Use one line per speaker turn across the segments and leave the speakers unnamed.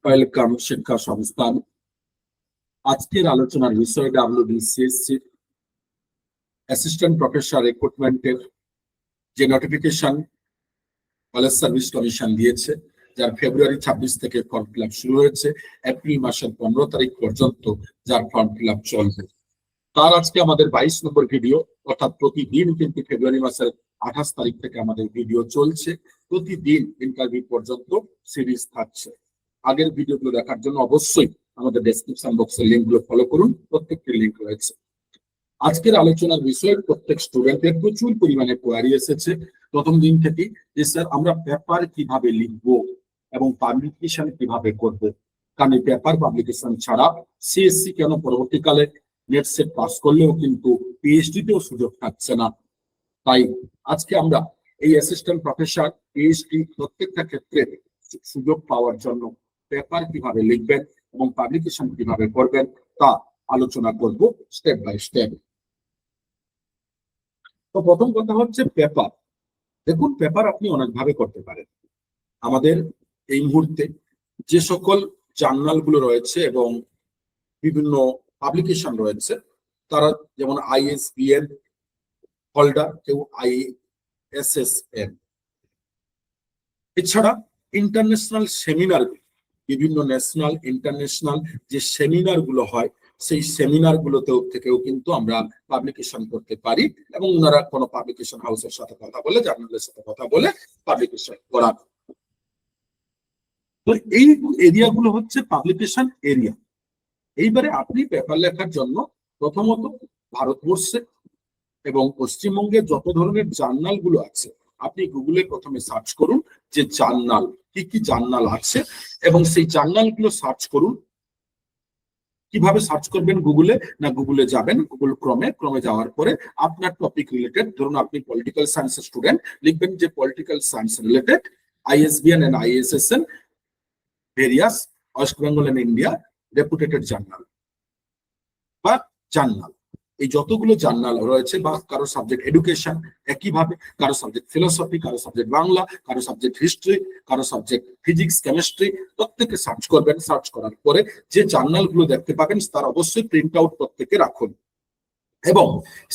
Welcome শিক্ষা সংস্থান। আজকের আলোচনার বিষয় WBCSC অ্যাসিস্ট্যান্ট প্রফেসর রিক্রুটমেন্টের যে নোটিফিকেশন কলেজ সার্ভিস কমিশন দিয়েছে, যার ফেব্রুয়ারি 26 থেকে ফর্ম ফিল আপ শুরু হয়েছে, এপ্রিল মাসের 15 তারিখ পর্যন্ত যার ফর্ম ফিল আপ চলবে। তার আজকে আমাদের 22 নম্বর ভিডিও, অর্থাৎ প্রতিদিন কিন্তু ফেব্রুয়ারি মাসের 28 তারিখ থেকে আমাদের ভিডিও চলছে। প্রতিদিন ইন্টারভিউ পর্যন্ত সিরিজ থাকছে। আগের ভিডিওগুলো দেখার জন্য অবশ্যই আমাদের ডেসক্রিপশন বক্সের লিঙ্কগুলো ফলো করুন, প্রত্যেকটি লিঙ্ক রয়েছে। আজকের আলোচনার বিষয়ে প্রত্যেক স্টুডেন্টের প্রচুর পরিমাণে কোয়ারি এসেছে প্রথম দিন থেকে, যে স্যার আমরা পেপার কিভাবে লিখবো এবং পাবলিকেশন কিভাবে করব। কারণ এই পেপার পাবলিকেশন ছাড়া সিএসসি কেন পরবর্তীকালে নেট সেট পাস করলেও কিন্তু পিএইচডি তেও সুযোগ থাকছে না। তাই আজকে আমরা এই অ্যাসিস্ট্যান্ট প্রফেসর, পিএইচডি প্রত্যেকটা ক্ষেত্রে সুযোগ পাওয়ার জন্য পেপার কিভাবে লিখবেন এবং পাবলিকেশন কিভাবে করবেন তা আলোচনা করব স্টেপ বাই স্টেপ। তো প্রথম কথা হচ্ছে পেপার। দেখুন, পেপার আপনি অনেকভাবে করতে পারেন। আমাদের এই মুহূর্তে যে সকল জার্নাল গুলো রয়েছে এবং বিভিন্ন পাবলিকেশন রয়েছে, তারা যেমন ISBN হোল্ডার, কেউ ISSN, এছাড়া ইন্টারন্যাশনাল সেমিনার, বিভিন্ন ন্যাশনাল ইন্টারন্যাশনাল যে সেমিনার গুলো হয়, সেই সেমিনার গুলোতেও থেকেও কিন্তু আমরা পাবলিকেশন করতে পারি এবং ওনারা কোনো পাবলিকেশন হাউসের সাথে কথা বলে, জার্নালের সাথে কথা বলে পাবলিকেশন করা। তো এই এরিয়াগুলো হচ্ছে পাবলিকেশন এরিয়া। এইবারে আপনি পেপার লেখার জন্য প্রথমত ভারতবর্ষে এবং পশ্চিমবঙ্গে যত ধরনের জার্নাল গুলো আছে, আপনি গুগলে প্রথমে সার্চ করুন যে জার্নাল, কি কি জার্নাল আছে, এবং সেই জার্নাল গুলো সার্চ করুন। কিভাবে সার্চ করবেন গুগলে? না, গুগলে যাবেন, গুগল ক্রমে যাওয়ার পরে আপনার টপিক রিলেটেড, ধরুন আপনি পলিটিক্যাল সায়েন্সের স্টুডেন্ট, লিখবেন যে political science related ISBN and ISSN various West Bengal and India reputed journal বা জার্নাল। এই যতগুলো জার্নাল রয়েছে, বা কারো সাবজেক্ট এডুকেশন, একইভাবে কারো সাবজেক্ট ফিলোসফি, কারো সাবজেক্ট বাংলা, কারো সাবজেক্ট হিস্ট্রি, কারো সাবজেক্ট ফিজিক্স, কেমিস্ট্রি, প্রত্যেকে সার্চ করবেন। সার্চ করার পরে যে জার্নাল গুলো দেখতে পাবেন তার অবশ্যই প্রিন্ট আউট প্রত্যেকে রাখুন এবং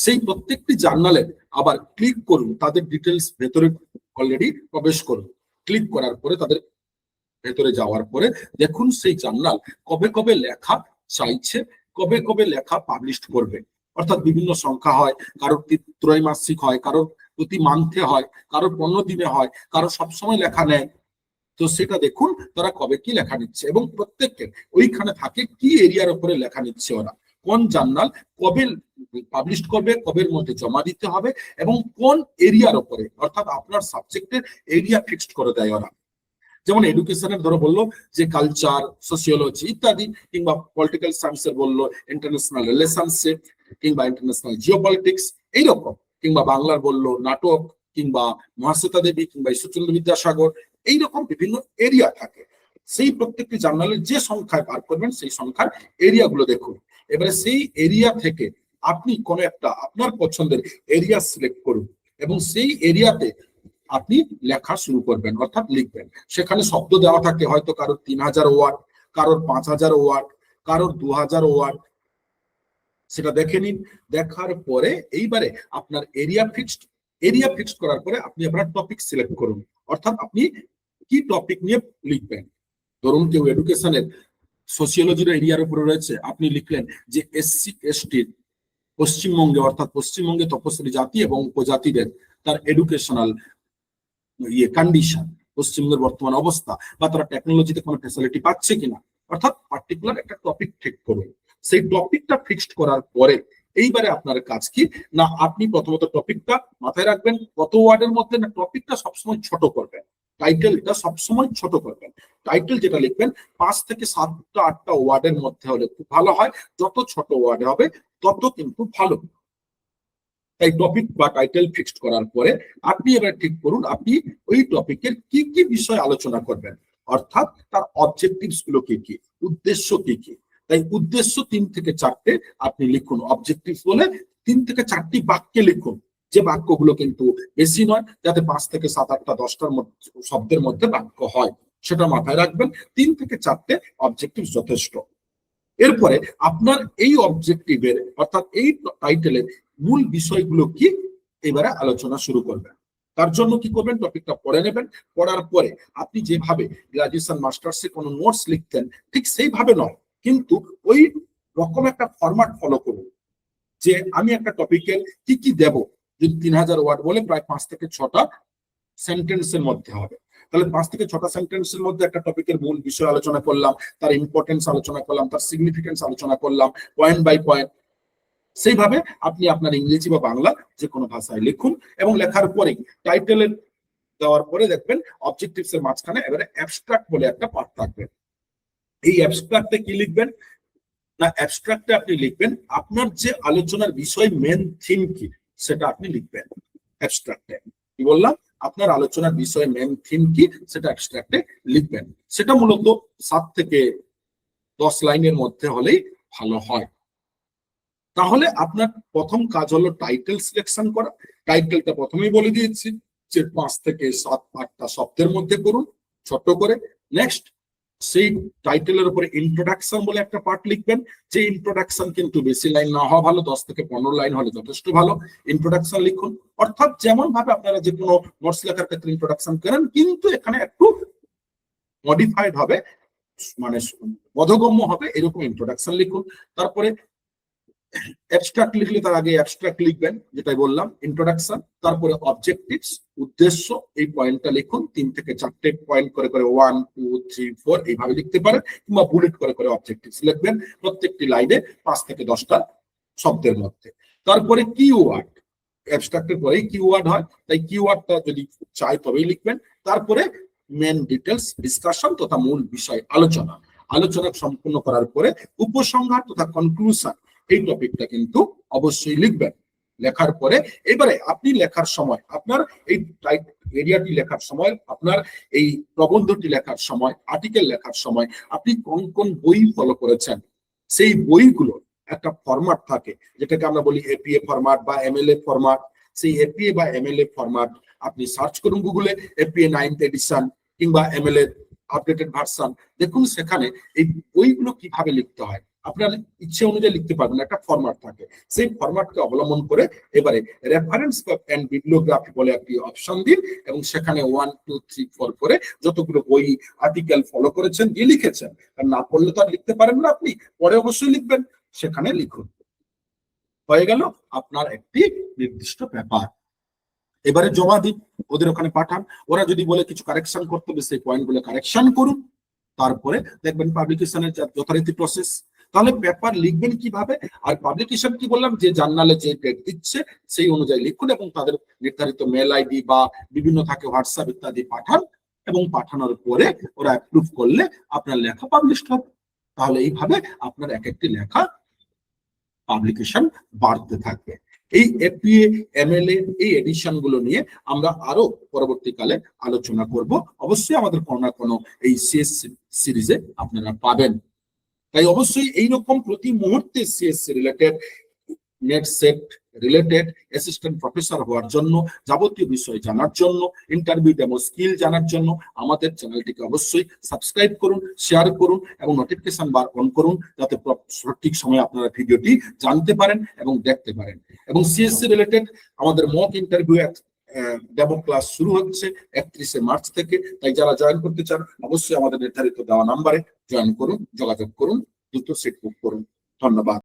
সেই প্রত্যেকটি জার্নালের আবার ক্লিক করুন, তাদের ডিটেলস ভেতরে অলরেডি প্রবেশ করুন। ক্লিক করার পরে তাদের ভেতরে যাওয়ার পরে দেখুন সেই জার্নাল কবে কবে লেখা চাইছে, কবে কবে লেখা পাবলিশ করবে। অর্থাৎ বিভিন্ন সংখ্যা হয়, কারোর ত্রৈমাসিক হয়, কারোর প্রতি মান্থে হয়, কারোর 15 দিনে হয়, কারো সবসময় লেখা নেয়। তো সেটা দেখুন তারা কবে কি লেখা নিচ্ছে এবং প্রত্যেকের ওইখানে থাকে কি এরিয়ার উপরে লেখা নিচ্ছে, ওরা কোন জার্নাল কবে পাবলিশ করবে, কবের মধ্যে জমা দিতে হবে এবং কোন এরিয়ার উপরে, অর্থাৎ আপনার সাবজেক্টের এরিয়া ফিক্সড করে দেয় ওরা। যেমন এডুকেশনের ধরো বললো যে কালচার, সোসিওলজি ইত্যাদি, কিংবা পলিটিক্যাল সায়েন্সের বললো ইন্টারন্যাশনাল রিলেশনশিপ কিংবা ইন্টারন্যাশনাল জিওপলিটিক্স এইরকম, কিংবা বাংলার বললো নাটক, কিংবা মহাশ্বেতা দেবী, কিংবা ঈশ্বরচন্দ্র বিদ্যাসাগর, এইরকম বিভিন্ন এরিয়া থাকে। সেই প্রত্যেকটি জার্নালের যে সংখ্যায় বার করবেন সেই সংখ্যার এরিয়াগুলো দেখুন। এবারে সেই এরিয়া থেকে আপনি কোনো একটা আপনার পছন্দের এরিয়া সিলেক্ট করুন এবং সেই এরিয়াতে আপনি লেখা শুরু করবেন, অর্থাৎ লিখবেন। সেখানে শব্দ দেওয়া থাকে, হয়তো কারোর 3000 ওয়ার্ড, কারোর 5000 ওয়ার্ড, কারোর 2000 ওয়ার্ড, সেটা দেখে নিন। দেখার পরে এইবারে আপনার এরিয়া ফিক্সড করার পরে আপনি আপনার টপিক সিলেক্ট করুন, অর্থাৎ আপনি কি টপিক নিয়ে লিখবেন। ধরুন কেউ এডুকেশনের সোসিওলজির এরিয়ার উপরে রয়েছে, আপনি লিখলেন যে SC ST পশ্চিমবঙ্গে, অর্থাৎ পশ্চিমবঙ্গে তপশিলি জাতি এবং উপজাতিদের তার এডুকেশনাল কন্ডিশন, পশ্চিমবঙ্গের বর্তমান অবস্থা, বা তারা টেকনোলজিতে কোনো ফ্যাসিলিটি পাচ্ছে কিনা, অর্থাৎ পার্টিকুলার একটা টপিক ঠিক করুন। সেই টপিকটা ফিক্সড করার পরে এইবারে আপনার কাজ কি না, আপনি প্রথমত টপিকটা মাথায় রাখবেন কত ওয়ার্ডের মধ্যে, না টপিকটা সবসময় ছোট করবেন, টাইটেলটা সবসময় ছোট করবেন। টাইটেল যেটা লিখবেন 5 থেকে 7টা 8টা ওয়ার্ডের মধ্যে হলে খুব ভালো হয়, যত ছোট ওয়ার্ডে হবে তত কিন্তু ভালো। তাই টপিক বা টাইটেল ফিক্সড করার পরে আপনি এবার ঠিক করুন আপনি ওই টপিকের কি কি বিষয় আলোচনা করবেন, অর্থাৎ তার অবজেক্টিভস গুলো কি কি, উদ্দেশ্য কি কি। তাই উদ্দেশ্য 3 থেকে 4টে আপনি লিখুন, অবজেক্টিভ বলে 3 থেকে 4টি বাক্যে লিখুন, যে বাক্যগুলো কিন্তু বেশি নয়, যাতে 5 থেকে 7, 8টা 10টার শব্দের মধ্যে বাক্য হয়। সেটা মাথায় রাখবেন। 3 থেকে 4টে অবজেক্টিভ যথেষ্ট। এরপরে আপনার এই অবজেক্টিভের অর্থাৎ এই টাইটেলের মূল বিষয়গুলো কি এবারে আলোচনা শুরু করবেন। তার জন্য কি করবেন, টপিকটা পড়ে নেবেন। পড়ার পরে আপনি যেভাবে গ্রাজুয়েশন মাস্টার্সে কোনো নোটস লিখতেন ঠিক সেইভাবে নয়, কিন্তু ওই রকম একটা ফরম্যাট ফলো করুন যে আমি একটা টপিকের কি কি দেব। যদি 3000 ওয়ার্ড বলে প্রায় 5 থেকে 6টা সেন্টেন্সের মধ্যে হবে, তাহলে 5 থেকে 6টা সেন্টেন্সের মধ্যে একটা টপিকের মূল বিষয় আলোচনা করলাম, তার ইম্পর্টেন্স আলোচনা করলাম, তার সিগনিফিকেন্স আলোচনা করলাম পয়েন্ট বাই পয়েন্ট। সেইভাবে আপনি আপনার ইংরেজি বা বাংলা যে কোনো ভাষায় লিখুন এবং লেখার পরে টাইটেলের দেওয়ার পরে দেখবেন অবজেক্টিভস এর মাঝখানে এবারে অ্যাবস্ট্রাক্ট বলে একটা পার্ট থাকবে। এই অ্যাবস্ট্রাক্টে কি লিখবেন না, অ্যাবস্ট্রাক্টে আপনি লিখবেন আপনার যে আলোচনার বিষয় মেন থিম কি সেটা আপনি লিখবেন অ্যাবস্ট্রাক্টে। কি বললাম, আপনার আলোচনার বিষয় মেন থিম কি সেটা অ্যাবস্ট্রাক্টে লিখবেন। সেটা মূলত 7 থেকে 10 লাইনের মধ্যে হলেই ভালো হয়। তাহলে আপনার প্রথম কাজ হলো টাইটেল সিলেকশন করা। টাইটেলটা প্রথমেই বলে দিয়েছি যে 5 থেকে 7-8টা শব্দের মধ্যে করুন ছোট করে। নেক্সট সেই টাইটেলের উপরে ইন্ট্রোডাকশন বলে একটা পার্ট লিখবেন, যে ইন্ট্রোডাকশন কিন্তু বেশি লাইন না হওয়া ভালো, 10 থেকে 15 লাইন হলে যথেষ্ট ভালো। ইন্ট্রোডাকশন লিখুন, অর্থাৎ যেমন ভাবে আপনারা যে কোনো নোটস লেখার ক্ষেত্রে ইন্ট্রোডাকশন করেন, কিন্তু এখানে একটু মডিফাইড হবে, মানে বোধগম্য হবে এরকম ইন্ট্রোডাকশন লিখুন। তারপরে অ্যাবস্ট্রাক্ট লিখলে তার আগে অ্যাবস্ট্রাক্ট লিখবেন, যেটাই বললাম ইন্ট্রোডাকশন। তারপরে অবজেক্টিভস উদ্দেশ্য, এই পয়েন্টটা লিখুন 3 থেকে 4টে পয়েন্ট করে করে 1 2 3 4 এইভাবে লিখতে পারেন, কিংবা বুলেট করে করে অবজেক্টিভস লিখবেন প্রত্যেকটি লাইনে 5 থেকে 10টা শব্দের মধ্যে। তারপরে কিওয়ার্ড, অ্যাবস্ট্রাক্টের পরেই কিওয়ার্ড হয়, তাই কিওয়ার্ডটা যদি চাই তবেই লিখবেন। তারপরে মেন ডিটেলস ডিসকাশন তথা মূল বিষয় আলোচনা। আলোচনা সম্পূর্ণ করার পরে উপসংহার তথা কনক্লুশন, এই টপিকটা কিন্তু অবশ্যই লিখবেন। লেখার পরে এবারে আপনি লেখার সময় আপনার এই এরিয়াটি লেখার সময়, আপনার এই প্রবন্ধটি লেখার সময়, আর্টিকেল লেখার সময় আপনি কোন কোন বই ফলো করেছেন, সেই বইগুলো একটা ফরম্যাট থাকে যেটাকে আমরা বলি এপিএ ফরম্যাট বা এমএলএ ফরম্যাট। সেই এপিএ বা এমএলএ ফরম্যাট আপনি সার্চ করুন গুগলে, এপিএ 9th এডিশন কিংবা এমএলএ আপডেটেড ভার্সন। দেখুন সেখানে এই বইগুলো কিভাবে লিখতে হয়, আপনার ইচ্ছে অনুযায়ী লিখতে পারবেন, একটা ফরম্যাট থাকে। সেই ফরম্যাটকে অবলম্বন করে এবারে রেফারেন্স এন্ড বিবলিওগ্রাফি বলে একটি অপশন দিন এবং সেখানে 1 2 3 4 করে যতগুলো বই আর্টিকেল ফলো করেছেন দিয়ে লিখেছেন। আর না পড়লে তো আর লিখতে পারেন না, আপনি পরে অবশ্যই লিখবেন, সেখানে লিখুন। হয়ে গেল আপনার একটি নির্দিষ্ট পেপার। এবারে জমা দিন, ওদের ওখানে পাঠান। ওরা যদি বলে কিছু কারেকশন করতে হবে, সেই পয়েন্টগুলো কারেকশন করুন। তারপরে দেখবেন পাবলিকেশনের যথারীতি প্রসেস। তাহলে পেপার লিখবেন কিভাবে, আর পাবলিকেশন কি বললাম, যে জার্নালে যে ডেট দিচ্ছে সেই অনুযায়ী লিখুন এবং তাদের নির্ধারিত মেল আইডি বা বিভিন্ন থাকে হোয়াটসঅ্যাপ ইত্যাদি পাঠান, এবং পাঠানোর পরে ওরা অ্যাপ্রুভ করলে আপনার লেখা পাবলিশ হবে। তাহলে এইভাবে আপনার এক একটি লেখা পাবলিকেশন বাড়তে থাকবে। এই এপিএ এমএলএ এই এডিশন গুলো নিয়ে আমরা আরো পরবর্তীকালে আলোচনা করব। অবশ্যই আমাদের কোনো না কোনো এই সিএস সিরিজে আপনারা পাবেন। তাই অবশ্যই এইরকম প্রতি মুহূর্তে CSC related, net set related, assistant professor হওয়ার জন্য, যাবতীয় বিষয় জানার জন্য, ইন্টারভিউ ডেমো স্কিল জানার জন্য আমাদের চ্যানেলটিকে অবশ্যই সাবস্ক্রাইব করুন, শেয়ার করুন এবং নোটিফিকেশন বার অন করুন, যাতে সঠিক সময়ে আপনারা ভিডিওটি জানতে পারেন এবং দেখতে পারেন। এবং সিএসসি রিলেটেড আমাদের মক ইন্টারভিউ ডেমো ক্লাস শুরু হচ্ছে 31শে মার্চ থেকে। তাই যারা জয়েন করতে চান অবশ্যই আমাদের নির্ধারিত দেওয়া নাম্বারে জয়েন করুন, যোগাযোগ করুন, দ্রুত সিট বুক করুন। ধন্যবাদ।